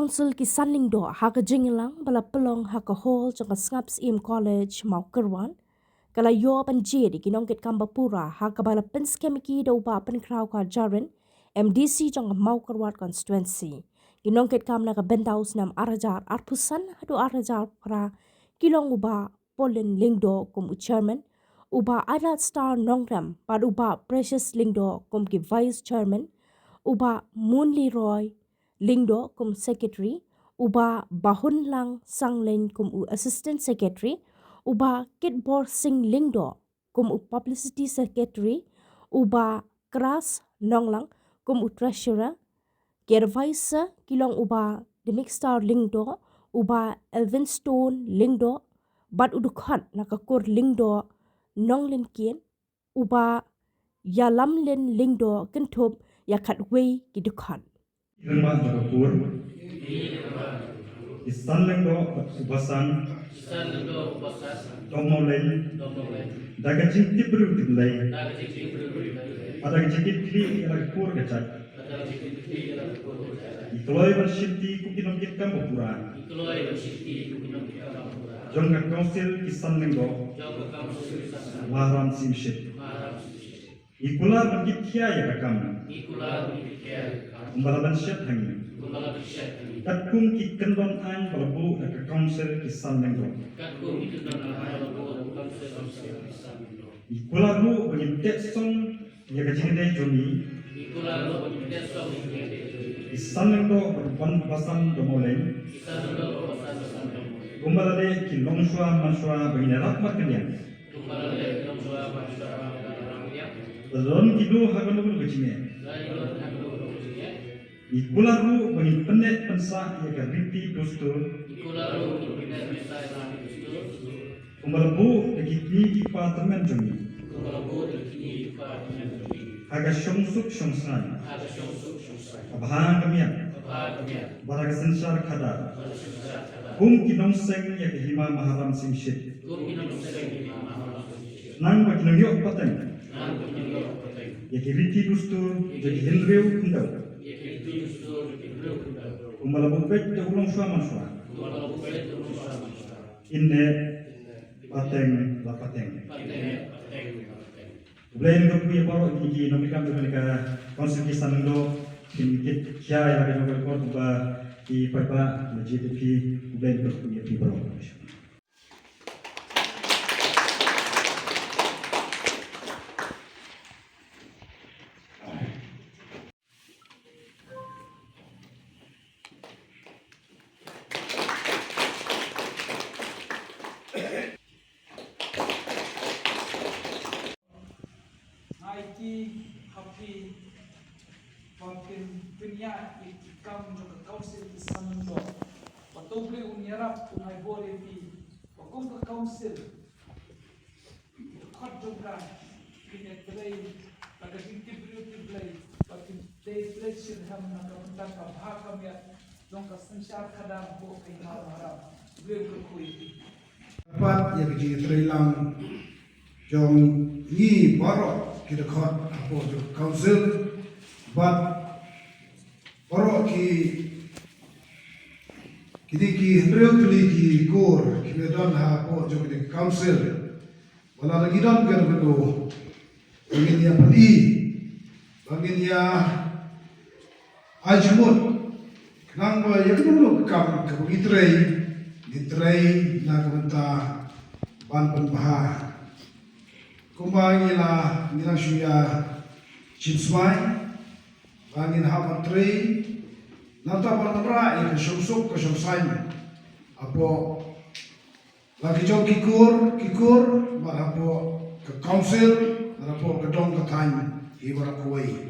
Council ki sanling do ha ka jinglang bala pelong ha ka hall jang ka Snaps Im College mau kerwan kala yo pan je di kinong ket kambapura ha ka bala pen skemiki do ba pen kraw ka jaren MDC jang ka mau kerwat constituency kinong ket kam na ka bentaus nam arajar arpusan hadu arajar pra kilong uba Polen Lingdo kum chairman uba Adult Star Nongram pad uba Precious Lingdo kum ki vice chairman uba Moon Leroy Lingdo kum secretary, uba Bahun Lang Sanglen kum assistant secretary, uba Kitbor Singh Lingdo kum publicity secretary, uba Kras Nonglang kum treasurer, Gervaisa kilong uba Demikstar Lingdo, uba Elvinstone Lingdo, Bad Udukhan nakakur Lingdo Nonglin Kien, uba Yalamlen Lingdo Kentup Yakatway Gidukhan. Irma Jagapur, Istanlengdo Ubasan, Domolay, Dagajin Tibru Tiblay, Adagajin Tibli Ragpur Gachak, Ikloy Varshiti Kukinokit Kambapura, Jonga Council Istanlengdo, Mahram Simship, Ikula Magitya Yakam. Umbalaban syat hangi. Katkum ki kendon an balabu nak council ki sanlengdo. Ikularu bagi tesong ya kajingde jomi. Isanlengdo berban pasan domoleng. Umbalade ki longswa maswa bagi nerat maknya. Belum kidu haganul kecingnya. Ikularu bagi penet pensa ia keriti dostur. Umbalabu dekitni ipa temen jomi. Aga syongsuk syongsan. Abahang kamiat. Baraga sensar kadar. Kinong seng ya kehima maharam simshit. Nang bagi nongyok pateng. Ya keriti dostur jadi henreu kundau. Umbalabu pet de ulong suaman sua. Inne pateng la pateng. Ublain do puya baro iki nomikam do mereka konstitusi do kimikit kya ya ga jogo ko ba di parba GDP ublain do puya pi baro. Haiti happy makin dunia ikam juga council isanndo patubre unyarap unai bore pi wakum ke council khot juga kini play pada tinggi play pakin day election ham na kapuntan ka bahakam ya dong ka sensar kadang bo kay harap beliau berkuih dapat ya keji terilang jong ni barok kita khot apo jo council but barok kini ki real tuli ki kor ki don ha apo jo ki council wala lagi don kan bedo bangin ya pali bangin ya ajmut nang ba ya kuno kam ka ditrai na kanta ban penbahar kumbangi la nila shuya chinsmai bangin hapa trei nata panra ya shomsuk ka shomsai apo lagi jom kikur barapo ke council barapo ke dong ka time ibara kuwai